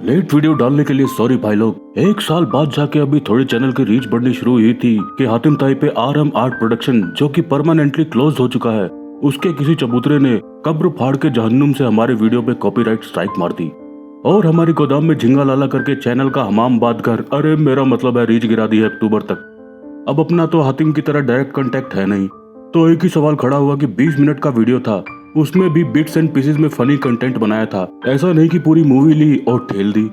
Late video डालने के लिए सॉरी भाई लोग। 1 साल बाद जाके अभी थोड़ी चैनल की रीच बढ़नी शुरू हुई थी कि हातिम ताई पे RM आर्ट प्रोडक्शन, जो कि परमानेंटली क्लोज हो चुका है, उसके किसी चबूतरे ने कब्र फाड़ के जहन्नुम से हमारे वीडियो पे कॉपीराइट स्ट्राइक मार दी और हमारी गोदाम में झिंगा लाला करके चैनल का हमाम बात कर, अरे मेरा मतलब है, रीच गिरा दी है अक्टूबर तक। अब अपना तो हातिम की तरह डायरेक्ट कांटेक्ट है नहीं, तो एक ही सवाल खड़ा हुआ कि 20 मिनट का वीडियो था, उसमें भी बिट्स एंड पीसेस में फनी कंटेंट बनाया था, ऐसा नहीं कि पूरी मूवी ली और ठेल दी।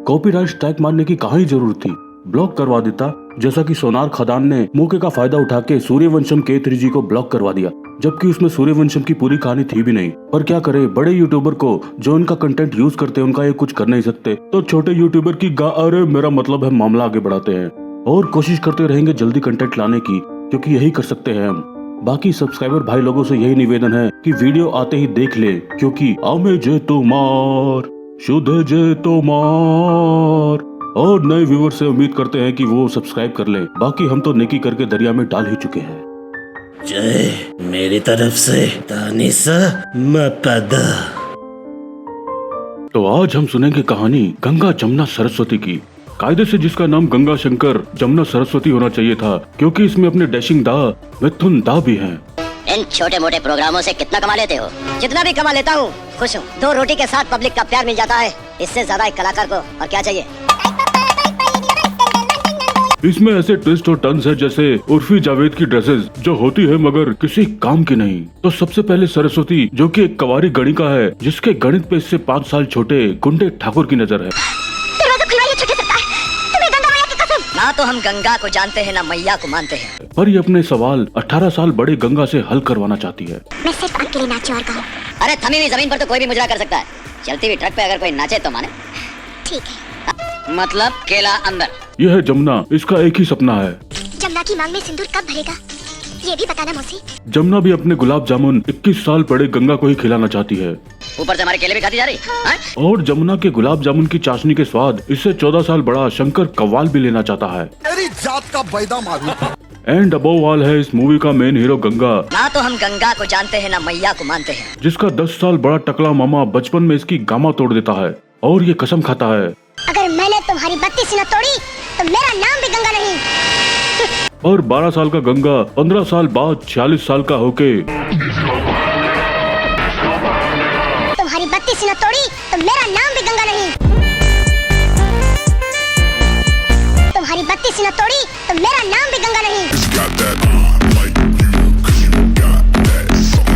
कॉपीराइट स्ट्राइक मारने की कहाँ ही जरूरत थी, ब्लॉक करवा देता, जैसा कि सोनार खदान ने मौके का फायदा उठा के सूर्यवंशम K3G को ब्लॉक करवा दिया, जबकि उसमें सूर्यवंशम की पूरी कहानी थी भी नहीं। पर क्या करे, बड़े यूट्यूबर को जो उनका कंटेंट यूज करते हैं उनका ये कुछ कर नहीं सकते, तो छोटे यूट्यूबर की अरे मेरा मतलब है मामला आगे बढ़ाते हैं और कोशिश करते रहेंगे जल्दी कंटेंट लाने की, क्योंकि यही कर सकते हैं हम। बाकी सब्सक्राइबर भाई लोगों से यही निवेदन है कि वीडियो आते ही देख ले, क्योंकि आमे जे तो मार, शुद्ध जे तो मार। और नए व्यूअर से उम्मीद करते हैं कि वो सब्सक्राइब कर ले, बाकी हम तो नेकी करके दरिया में डाल ही चुके हैं। जय मेरी तरफ से तानिसा मपदा। तो आज हम सुनेंगे कहानी गंगा जमुना सरस्वती की। कायदे से जिसका नाम गंगा शंकर जमुना सरस्वती होना चाहिए था, क्योंकि इसमें अपने डैशिंग दा मिथुन दा भी हैं। इन छोटे मोटे प्रोग्रामों से कितना कमा लेते हो? जितना भी कमा लेता हूँ खुश हूँ। 2 रोटी के साथ पब्लिक का प्यार मिल जाता है, इससे ज्यादा एक कलाकार को और क्या चाहिए। इसमें ऐसे ट्विस्ट और टर्न्स है जैसे उर्फी जावेद की ड्रेसेस जो होती है मगर किसी काम की नहीं। तो सबसे पहले सरस्वती, जो कि एक कवारी गणिका है, जिसके गणित पे इससे 5 साल छोटे गुंडे ठाकुर की नजर है। ना तो हम गंगा को जानते हैं, ना मैया को मानते हैं। पर ये अपने सवाल 18 साल बड़े गंगा से हल करवाना चाहती है। मैं सिर्फ आपके लिए नाचूं और कहूं। अरे थमी हुई जमीन पर तो कोई भी मुजरा कर सकता है, चलती हुई ट्रक पे अगर कोई नाचे तो माने। ठीक है, मतलब केला अंदर। यह है जमुना, इसका एक ही सपना है। जमुना की मांग में सिंदूर कब भरेगा, ये भी बताना मौसी। जमुना भी अपने गुलाब जामुन 21 साल बड़े गंगा को ही खिलाना चाहती है। ऊपर से हमारे केले भी खाती जा रही है। और जमुना के गुलाब जामुन की चाशनी के स्वाद इससे 14 साल बड़ा शंकर कव्वाल भी लेना चाहता है। तेरी जात का बैदा मारू। एंड अबव ऑल है इस मूवी का मेन हीरो गंगा। ना तो हम गंगा को जानते हैं, ना मैया को मानते हैं। जिसका 10 साल बड़ा टकला मामा बचपन में इसकी गामा तोड़ देता है और ये कसम खाता है, अगर मैंने तुम्हारी बत्ती न तोड़ी तो मेरा नाम भी गंगा नहीं। और 12 साल का गंगा 15 साल बाद 46 साल का होके तुम्हारी बत्ती न तोड़ी तो मेरा नाम भी गंगा नहीं। तुम्हारी बत्ती न तोड़ी तो मेरा नाम भी गंगा नहीं।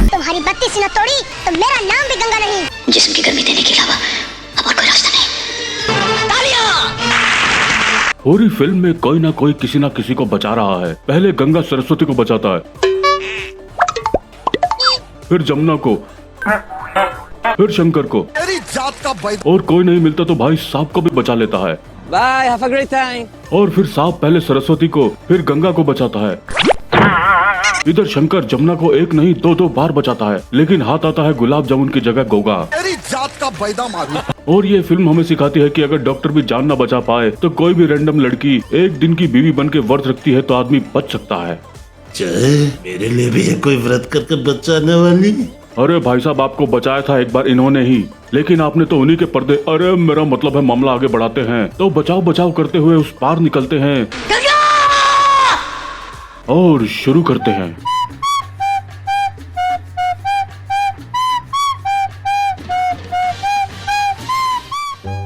तुम्हारी बत्ती न तोड़ी तो मेरा नाम भी गंगा नहीं। जिस्म की गर्मी देने के अलावा अब और कोई रास्ता नहीं। पूरी फिल्म में कोई ना कोई किसी ना किसी को बचा रहा है। पहले गंगा सरस्वती को बचाता है, फिर जमुना को, फिर शंकर को, तेरी जात का बैदा। और कोई नहीं मिलता तो भाई सांप को भी बचा लेता है। Bye, have a great time. और फिर सांप पहले सरस्वती को फिर गंगा को बचाता है। इधर शंकर जमुना को एक नहीं 2 बार बचाता है, लेकिन हाथ आता है गुलाब जामुन की जगह गोगा। तेरी जात का बैदा मारू। और ये फिल्म हमें सिखाती है कि अगर डॉक्टर भी जान न बचा पाए तो कोई भी रैंडम लड़की एक दिन की बीवी बन के व्रत रखती है तो आदमी बच सकता है। जय मेरे लिए भी है कोई व्रत करके बचाने वाली। अरे भाई साहब, आपको बचाया था एक बार इन्होंने ही, लेकिन आपने तो उन्हीं के पर्दे, अरे मेरा मतलब है मामला आगे बढ़ाते हैं तो बचाव बचाव करते हुए उस पार निकलते हैं और शुरू करते हैं।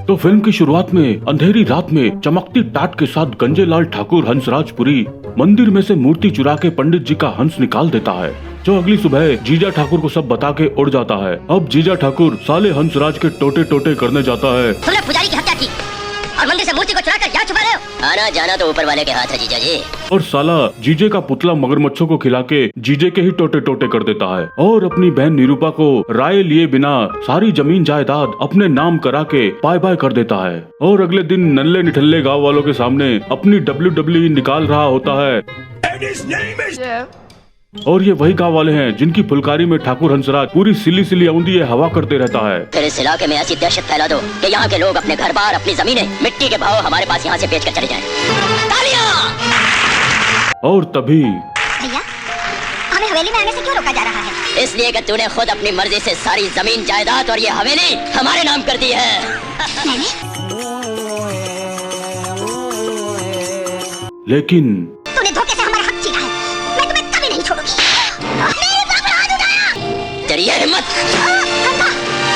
तो फिल्म की शुरुआत में अंधेरी रात में चमकती टाट के साथ गंजेलाल ठाकुर हंसराजपुरी मंदिर में से मूर्ति चुरा के पंडित जी का हंस निकाल देता है, जो अगली सुबह जीजा ठाकुर को सब बता के उड़ जाता है। अब जीजा ठाकुर साले हंसराज के टोटे टोटे करने जाता है। तुमने पुजारी की हत्या की और मंदिर से मूर्ति को चुरा कर यहाँ छुपा रहे हो। आना जाना तो ऊपर वाले के हाथ है जीजा जी। और साला जीजे का पुतला मगरमच्छों को खिला के जीजे के ही टोटे टोटे कर देता है और अपनी बहन निरूपा को राय लिए बिना सारी जमीन जायदाद अपने नाम करा के बाय बाय कर देता है। और अगले दिन नल्ले निठल्ले गाँव वालों के सामने अपनी WWE निकाल रहा होता है। और ये वही गाँव वाले हैं जिनकी फुलकारी में ठाकुर हंसराज पूरी सिली सिली औंधी हवा करते रहता है। फिर इस इलाके में ऐसी दहशत फैला दो कि यहाँ के लोग अपने घर बार, अपनी जमीनें मिट्टी के भाव हमारे पास यहाँ से बेच कर चले जाएं। तालियां! और तभी भैया, हमें हवेली में आने से क्यों रोका जा रहा है? इसलिए कि तूने खुद अपनी मर्जी से सारी जमीन जायदाद और ये हवेली हमारे नाम कर दी है। मैंने लेकिन तूने धोखे से हमारा हक छीना है। मैं तुम्हें कभी नहीं छोड़ूंगी। मेरे बाप हाथ उठाया। तेरी ये हिम्मत।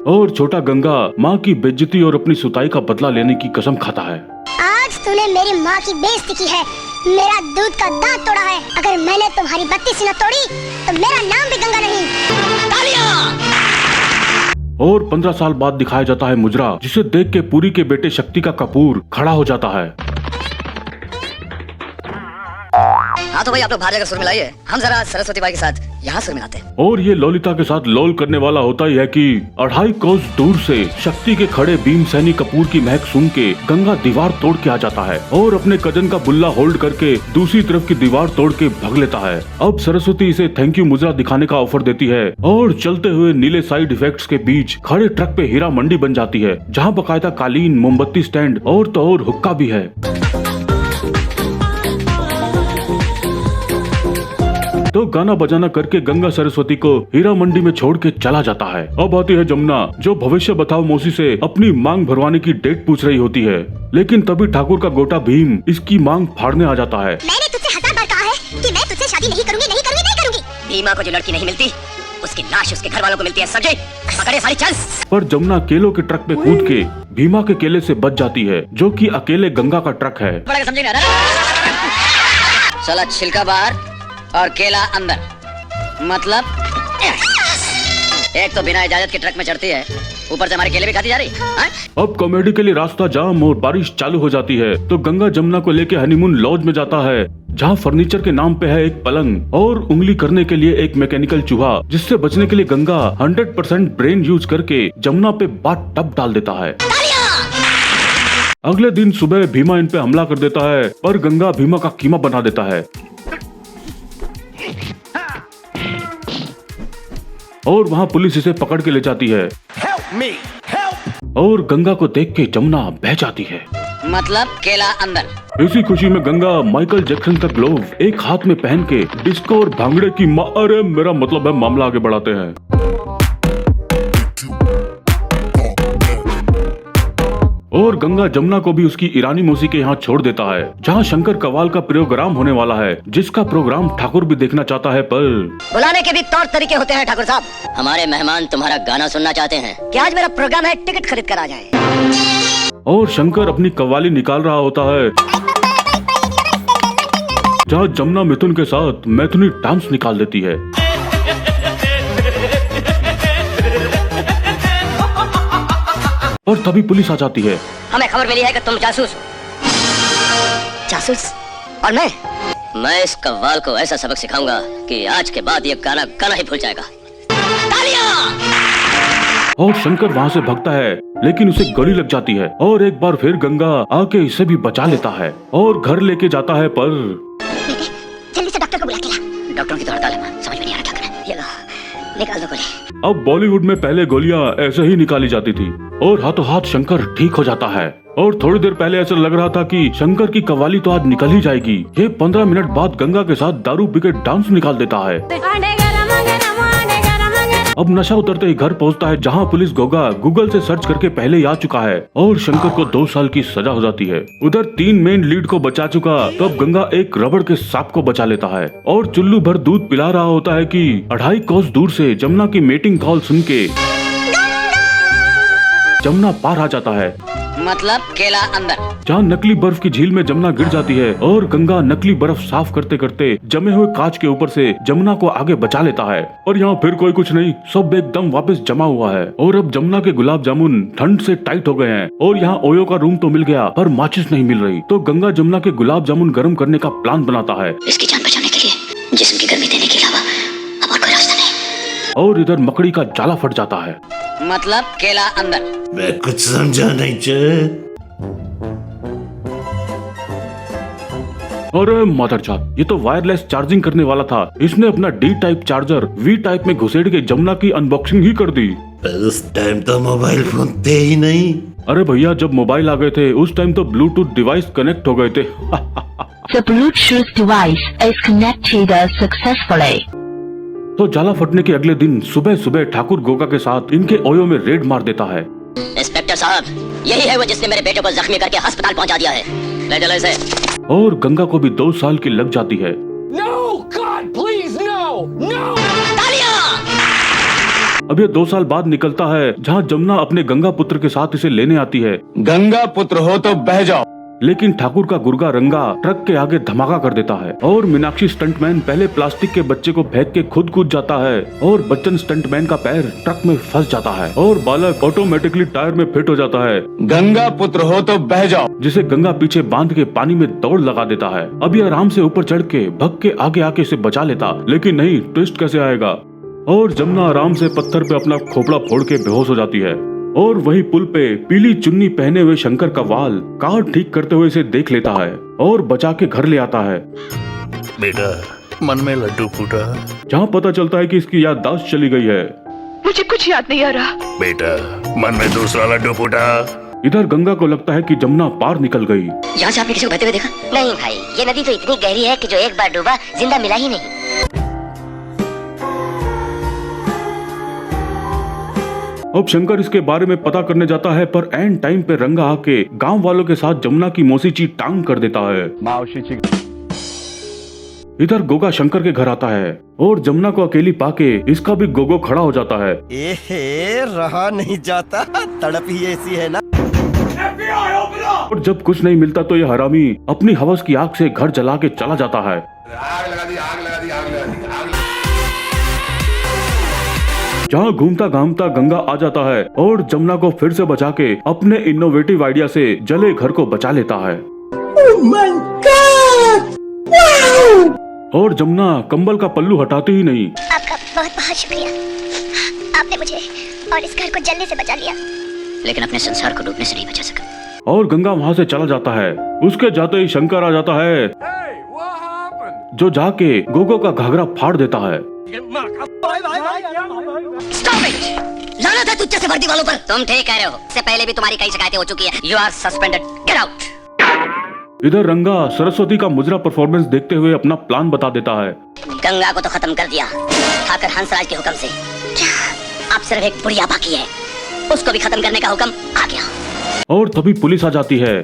और छोटा गंगा माँ की बेइज्जती और अपनी सुताई का बदला लेने की कसम खाता है। आज तूने मेरी माँ की बेइज्जती की है, मेरा दूध का दांत तोड़ा है। अगर मैंने तुम्हारी बत्ती न तोड़ी तो मेरा नाम भी गंगा नहीं। और 15 साल बाद दिखाया जाता है मुजरा, जिसे देख के पुरी के बेटे शक्ति का कपूर खड़ा हो जाता है। हाँ तो भाई आप लोग बाहर जाकर सुर मिलाइए, हम जरा सरस्वती बाई के साथ यहाँ सुर मिलाते हैं। और ये ललिता के साथ लोल करने वाला होता ही है कि 2.5 कोस दूर से शक्ति के खड़े भीम सैनी कपूर की महक सुन के गंगा दीवार तोड़ के आ जाता है और अपने कजन का बुल्ला होल्ड करके दूसरी तरफ की दीवार तोड़ के भग लेता है। अब सरस्वती इसे थैंक यू मुजरा दिखाने का ऑफर देती है और चलते हुए नीले साइड इफेक्ट्स के बीच खड़े ट्रक पे हीरा मंडी बन जाती है, जहाँ बकायदा कालीन, मोमबत्ती स्टैंड और तो और हुक्का भी है। तो गाना बजाना करके गंगा सरस्वती को हीरा मंडी में छोड़ के चला जाता है। अब आती है जमुना, जो भविष्य बताओ मौसी से अपनी मांग भरवाने की डेट पूछ रही होती है, लेकिन तभी ठाकुर का गोटा भीम इसकी मांग फाड़ने आ जाता है। मैंने तुझसे 1000 बार कहा है कि मैं तुझसे शादी नहीं करूंगी, नहीं करूंगी, नहीं करूंगी। भीमा को जो लड़की नहीं मिलती उसकी लाश उसके घर वालों को मिलती है। समझे? पकड़े सारी चल। पर जमुना केलों के ट्रक पे कूद के भीमा के केले से बच जाती है, जो कि अकेले गंगा का ट्रक है। बड़ा समझे ना? साला छिलका बाहर और केला अंदर, मतलब एक तो बिना इजाजत के ट्रक में चढ़ती है, ऊपर से हमारे केले भी खाती जा रही है। अब कॉमेडी के लिए रास्ता जाम और बारिश चालू हो जाती है, तो गंगा जमुना को लेके हनीमून लॉज में जाता है, जहाँ फर्नीचर के नाम पे है एक पलंग और उंगली करने के लिए एक मैकेनिकल चूहा, जिससे बचने के लिए गंगा 100% ब्रेन यूज करके जमुना पे बाथ टब डाल देता है। अगले दिन सुबह भीमा इन पे हमला कर देता है, पर गंगा भीमा का कीमा बना देता है और वहाँ पुलिस इसे पकड़ के ले जाती है। Help me, help! और गंगा को देख के जमुना बह जाती है। मतलब केला अंदर। इसी खुशी में गंगा माइकल जैक्सन का ग्लोव एक हाथ में पहन के डिस्को और भांगड़े की अरे मेरा मतलब है मामला आगे बढ़ाते हैं। और गंगा जमुना को भी उसकी ईरानी मौसी के यहाँ छोड़ देता है, जहाँ शंकर कवाल का प्रोग्राम होने वाला है, जिसका प्रोग्राम ठाकुर भी देखना चाहता है। पर बुलाने के भी तौर तरीके होते हैं ठाकुर साहब। हमारे मेहमान तुम्हारा गाना सुनना चाहते हैं कि आज मेरा प्रोग्राम है, टिकट खरीद कर आ जाएं। और शंकर अपनी कव्वाली निकाल रहा होता है, जहाँ जमुना मिथुन के साथ मैथुनी डांस निकाल देती है। और तभी पुलिस आ जाती है। हमें खबर मिली है कि तुम जासूस और मैं इस कव्वाल को ऐसा सबक सिखाऊंगा कि आज के बाद ये गाना गाना ही भूल जाएगा। तालियां! और शंकर वहाँ से भागता है, लेकिन उसे गोली लग जाती है और एक बार फिर गंगा आके इसे भी बचा लेता है और घर लेके जाता है। पर बेटे, जल्दी से डॉक्टर को बुला के ला। डॉक्टरों की तो हड़ताल है, समझ में नहीं आ रहा क्या करें। ये लो, निकाल दो गोली। अब बॉलीवुड में पहले गोलियां ऐसे ही निकाली जाती थी और हाथों हाथ शंकर ठीक हो जाता है। और थोड़ी देर पहले ऐसा लग रहा था कि शंकर की कव्वाली तो आज निकल ही जाएगी। ये 15 मिनट बाद गंगा के साथ दारू पी के डांस निकाल देता है। अब नशा उतरते ही घर पहुंचता है, जहां पुलिस गोगा गूगल से सर्च करके पहले ही आ चुका है और शंकर को 2 साल की सजा हो जाती है। उधर 3 मेन लीड को बचा चुका, तो अब गंगा एक रबड़ के सांप को बचा लेता है और चुल्लू भर दूध पिला रहा होता है कि 2.5 कोस दूर से जमुना की मीटिंग कॉल सुन के जमुना पार आ जाता है, मतलब केला अंदर। जहाँ नकली बर्फ की झील में जमुना गिर जाती है और गंगा नकली बर्फ साफ करते करते जमे हुए कांच के ऊपर से जमुना को आगे बचा लेता है। और यहाँ फिर कोई कुछ नहीं, सब एकदम वापस जमा हुआ है। और अब जमुना के गुलाब जामुन ठंड से टाइट हो गए हैं और यहाँ ओयो का रूम तो मिल गया, पर माचिस नहीं मिल रही। तो गंगा जमुना के गुलाब जामुन गर्म करने का प्लान बनाता है। इसकी जान बचाने के लिए जिस्म की गर्मी देने के अलावा अब और कोई रास्ता नहीं। और इधर मकड़ी का जाला फट जाता है, मतलब केला अंदर। मैं कुछ समझा नहीं चे। अरे मदरजात, ये तो वायरलेस चार्जिंग करने वाला था। इसने अपना D type charger V type में घुसेड़ के जमुना की अनबॉक्सिंग ही कर दी। पर उस टाइम तो मोबाइल फोन थे ही नहीं। अरे भैया, जब मोबाइल आ गए थे उस टाइम तो ब्लूटूथ डिवाइस कनेक्ट हो गए थे। The Bluetooth device is connected successfully. तो जाला फटने के अगले दिन सुबह सुबह ठाकुर गोगा के साथ इनके ओयो में रेड मार देता है। इंस्पेक्टर साहब, यही है वो जिसने मेरे बेटे को जख्मी करके अस्पताल पहुंचा दिया है। ले चलो इसे। और गंगा को भी 2 साल की लग जाती है। No, God, please, no, no! तालियां! अब ये 2 साल बाद निकलता है जहाँ जमुना अपने गंगा पुत्र के साथ इसे लेने आती है, गंगा पुत्र हो तो बह जाओ। लेकिन ठाकुर का गुर्गा रंगा ट्रक के आगे धमाका कर देता है और मीनाक्षी स्टंटमैन पहले प्लास्टिक के बच्चे को फेंक के खुद कूद जाता है और बच्चन स्टंटमैन का पैर ट्रक में फंस जाता है और बालक ऑटोमेटिकली टायर में फिट हो जाता है, गंगा पुत्र हो तो बह जाओ। जिसे गंगा पीछे बांध के पानी में दौड़ लगा देता है। अब ये आराम से ऊपर चढ़ के भग के आगे आके इसे बचा लेता, लेकिन नहीं, ट्विस्ट कैसे आएगा और जमुना आराम से पत्थर पे अपना खोपड़ा फोड़ के बेहोश हो जाती है और वही पुल पे पीली चुन्नी पहने हुए शंकर का वाल कार ठीक करते हुए इसे देख लेता है और बचा के घर ले आता है, बेटा मन में लड्डू फूटा। जहाँ पता चलता है कि इसकी याददाश्त चली गई है। मुझे कुछ याद नहीं आ रहा। बेटा मन में दूसरा लड्डू फूटा। इधर गंगा को लगता है कि जमुना पार निकल गई। यहाँ से आपने किसी को बहते हुए देखा? नहीं भाई, ये नदी तो इतनी गहरी है कि जो एक बार डूबा जिंदा मिला ही नहीं। अब शंकर इसके बारे में पता करने जाता है, पर एंड टाइम पे रंगा आके गांव वालों के साथ जमुना की मौसीची टांग कर देता है। इधर गोगा शंकर के घर आता है और जमुना को अकेली पाके इसका भी गोगो खड़ा हो जाता है। एहे, रहा नहीं जाता, तड़प ही ऐसी है ना। और जब कुछ नहीं मिलता तो यह हरामी अपनी हवस की आग से घर जला के चला जाता है। जहाँ घूमता घामता गंगा आ जाता है और जमुना को फिर से बचा के अपने इनोवेटिव आइडिया से जले घर को बचा लेता है। और जमुना कंबल का पल्लू हटाती ही नहीं। आपका बहुत बहुत शुक्रिया, आपने मुझे और इस घर को जलने से बचा लिया। लेकिन अपने संसार को डूबने से नहीं बचा सका। और गंगा वहाँ से चला जाता है। उसके जाते ही शंकर आ जाता है, जो जाके गोगो का घाघरा फाड़ देता है। Stop it! लानत है तुच्छ से वर्दी वालों पर। तुम ठीक कह रहे हो, इससे पहले भी तुम्हारी कई शिकायतें हो चुकी है। You are suspended. Get out! इधर रंगा सरस्वती का मुजरा परफॉर्मेंस देखते हुए अपना प्लान बता देता है। गंगा को तो खत्म कर दिया ठाकर हंसराज के हुक्म से। क्या अब सिर्फ एक बुढ़िया बाकी है, उसको भी खत्म करने का हुक्म आ गया। और तभी पुलिस आ जाती है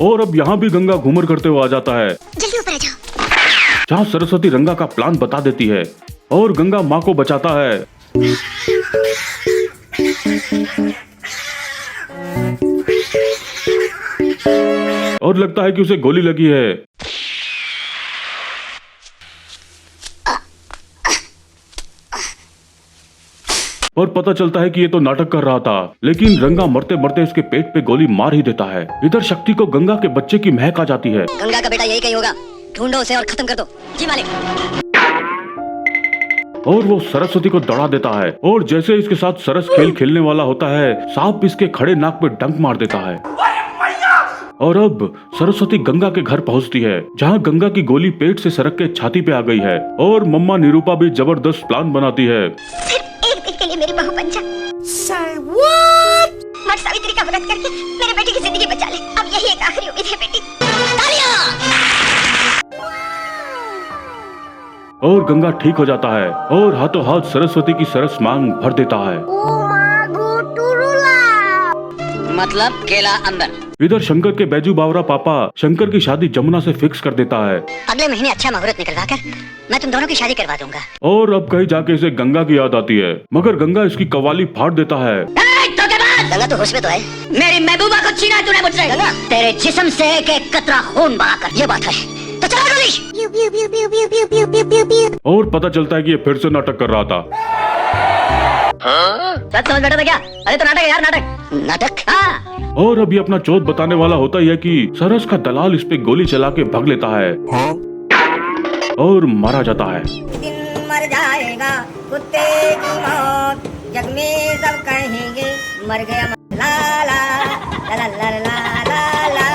और अब यहाँ भी गंगा घूमर करते हुए आ जाता है, जल्दी ऊपर आ जाओ। जहाँ सरस्वती रंगा का प्लान बता देती है और गंगा माँ को बचाता है। और लगता है कि उसे गोली लगी है। और पता चलता है कि ये तो नाटक कर रहा था, लेकिन रंगा मरते मरते उसके पेट पे गोली मार ही देता है। इधर शक्ति को गंगा के बच्चे की महक आ जाती है। गंगा का बेटा यही कहीं होगा, ढूंढो उसे और खत्म कर दो। जी मालिक। और वो सरस्वती को दौड़ा देता है और जैसे इसके साथ सरस खेल खेलने वाला होता है, सांप इसके खड़े नाक पे डंक मार देता है। और अब सरस्वती गंगा के घर पहुंचती है, जहां गंगा की गोली पेट से सरक के छाती पे आ गई है और मम्मा निरूपा भी जबरदस्त प्लान बनाती है। सिर्फ एक दिन के लिए मेरी बहू बन जा। मठ सावित्री का व्रत करके मेरे बेटे की जिंदगी बचा ले। अब यही एक आखिरी उम्मीद है बेटी। और गंगा ठीक हो जाता है और हाथों हाथ सरस्वती की सरस मांग भर देता है। मतलब केला अंदर। इधर शंकर के बैजू बावरा पापा शंकर की शादी जमुना से फिक्स कर देता है। अगले महीने अच्छा मुहूर्त निकलवा कर मैं तुम दोनों की शादी करवा दूंगा। और अब कहीं जाके इसे गंगा की याद आती है, मगर गंगा इसकी कव्वाली फाड़ देता है। गंगा तो होश में तो है। मेरी महबूबा को छीना तूने मुझसे। गंगा तेरे जिस्म से एक कतरा खून बहाकर, ये बात है तो चला गोली। और पता चलता है कि ये फिर से नाटक कर रहा था। सच समझ बैठा था क्या? अरे तो नाटक है यार, नाटक नाटक। हाँ। और अभी अपना चोट बताने वाला होता ही है कि सरस का दलाल इस पे गोली चला के भग लेता है और मारा जाता है। दिन मर जाएगा कुत्ते की मौत, जग में सब कहेंगे मर गया लाला ला ला ला ला ला।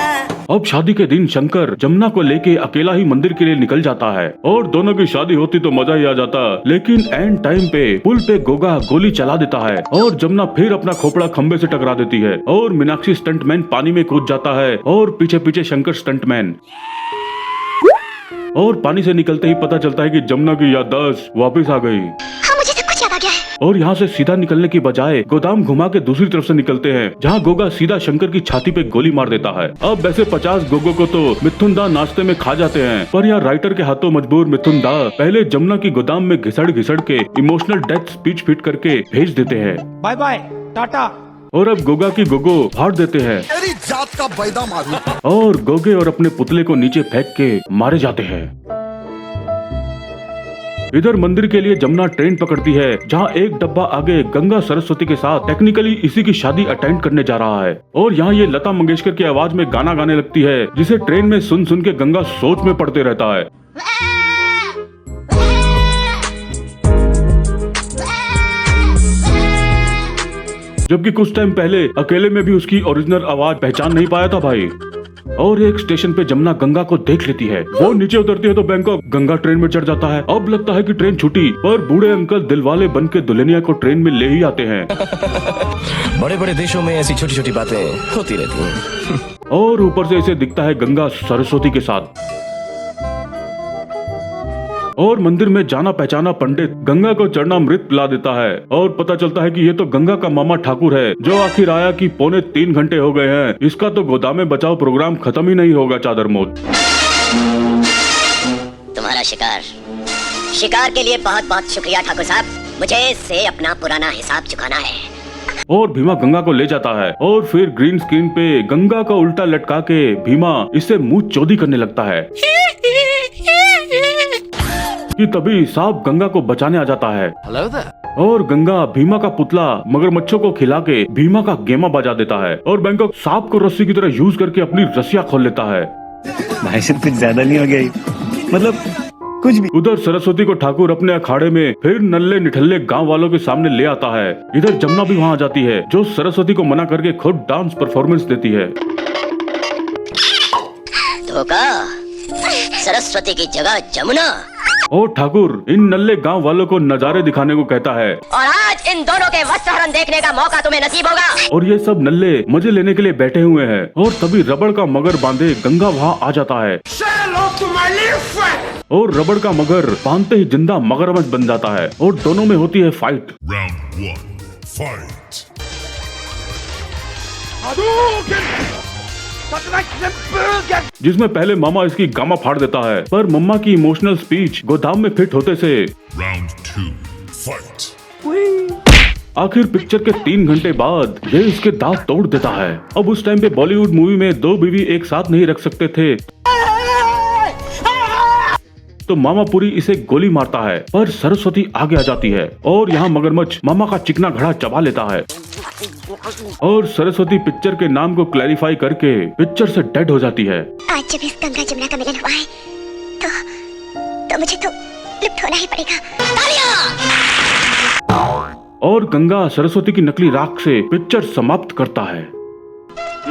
अब शादी के दिन शंकर जमुना को लेके अकेला ही मंदिर के लिए निकल जाता है और दोनों की शादी होती तो मजा ही आ जाता, लेकिन एंड टाइम पे पुल पे गोगा गोली चला देता है और जमुना फिर अपना खोपड़ा खंबे से टकरा देती है और मीनाक्षी स्टंटमैन पानी में कूद जाता है और पीछे पीछे शंकर स्टंटमैन। और पानी से निकलते ही पता चलता है कि जमुना की याददाश्त वापस आ गई। हाँ, मुझे सब कुछ याद आ गया है। और यहाँ से सीधा निकलने की बजाय गोदाम घुमा के दूसरी तरफ से निकलते हैं, जहाँ गोगा सीधा शंकर की छाती पे गोली मार देता है। अब वैसे 50 गोगो को तो मिथुन दा नाश्ते में खा जाते हैं, पर यहाँ राइटर के हाथों मजबूर मिथुन दा पहले जमुना की गोदाम में घिसड़ के इमोशनल डेथ स्पीच फिट करके भेज देते हैं। Bye bye tata. और अब गोगा की गोगो फाड़ देते हैं जात का बैदा मारू। और गोगे और अपने पुतले को नीचे फेंक के मारे जाते हैं। इधर मंदिर के लिए जमुना ट्रेन पकड़ती है, जहाँ एक डब्बा आगे गंगा सरस्वती के साथ टेक्निकली इसी की शादी अटेंड करने जा रहा है। और यहाँ ये लता मंगेशकर की आवाज में गाना गाने लगती है, जिसे ट्रेन में सुन सुन के गंगा सोच में पड़ते रहता है। जबकि कुछ टाइम पहले अकेले में भी उसकी ओरिजिनल आवाज पहचान नहीं पाया था भाई। और एक स्टेशन पे जमुना गंगा को देख लेती है, वो नीचे उतरती है तो बैंकॉक गंगा ट्रेन में चढ़ जाता है। अब लगता है कि ट्रेन छूटी, पर बूढ़े अंकल दिलवाले बन के दुल्हनिया को ट्रेन में ले ही आते हैं। बड़े बड़े देशों में ऐसी छोटी छोटी बातें होती रहती हैं। और ऊपर से इसे दिखता है गंगा सरस्वती के साथ। और मंदिर में जाना पहचाना पंडित गंगा को चरणामृत पिला देता है, और पता चलता है कि ये तो गंगा का मामा ठाकुर है, जो आखिर आया कि 2.25 घंटे हो गए हैं, इसका तो गोदाम में बचाओ प्रोग्राम खत्म ही नहीं होगा चादर मोद। तुम्हारा शिकार के लिए बहुत बहुत शुक्रिया ठाकुर साहब, मुझे इससे अपना पुराना हिसाब चुकाना है। और भीमा गंगा को ले जाता है, और फिर ग्रीन स्क्रीन पे गंगा को उल्टा लटका के भीमा इससे मुंह चौधी करने लगता है कि तभी सांप गंगा को बचाने आ जाता है। और गंगा भीमा का पुतला मगरमच्छों को खिला के भीमा का गेमा बजा देता है, और बैंकॉक सांप को रस्सी की तरह यूज करके अपनी रस्सियां खोल लेता है। भाई साहब कुछ ज्यादा नहीं हो गया, मतलब कुछ भी। उधर सरस्वती को ठाकुर अपने अखाड़े में फिर नल्ले निठल्ले गांव वालों के सामने ले आता है। इधर जमुना भी वहाँ आ जाती है, जो सरस्वती को मना करके खुद डांस परफॉर्मेंस देती है। धोखा, सरस्वती की जगह जमुना। और ठाकुर इन नल्ले गांव वालों को नजारे दिखाने को कहता है, और आज इन दोनों के वस्त्रहरण देखने का मौका तुम्हें नसीब होगा। और ये सब नल्ले मजे लेने के लिए बैठे हुए हैं, और तभी रबड़ का मगर बांधे गंगा वहाँ आ जाता है, और रबड़ का मगर बांधते ही जिंदा मगरमच्छ बन जाता है, और दोनों में होती है फाइट। Round 1, fight. जिसमें पहले मामा इसकी गामा फाड़ देता है, पर मम्मा की इमोशनल स्पीच गोदाम में फिट होते से Round 2, fight. आखिर पिक्चर के 3 घंटे बाद ये इसके दांत तोड़ देता है। अब उस टाइम पे बॉलीवुड मूवी में 2 बीवी एक साथ नहीं रख सकते थे, तो मामा पूरी इसे गोली मारता है, पर सरस्वती आगे आ जाती है, और यहाँ मगरमच्छ मामा का चिकना घड़ा चबा लेता है, और सरस्वती पिक्चर के नाम को क्लैरिफाई करके पिक्चर से डेड हो जाती है। आज जब इस गंगा जमुना का मिलन हुआ है तो मुझे तो लिप्त होना ही पड़ेगा। और गंगा सरस्वती की नकली राख से पिक्चर समाप्त करता है।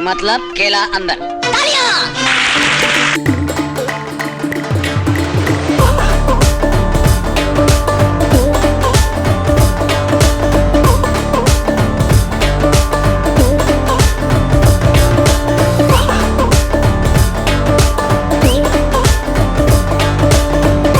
मतलब केला अंदर।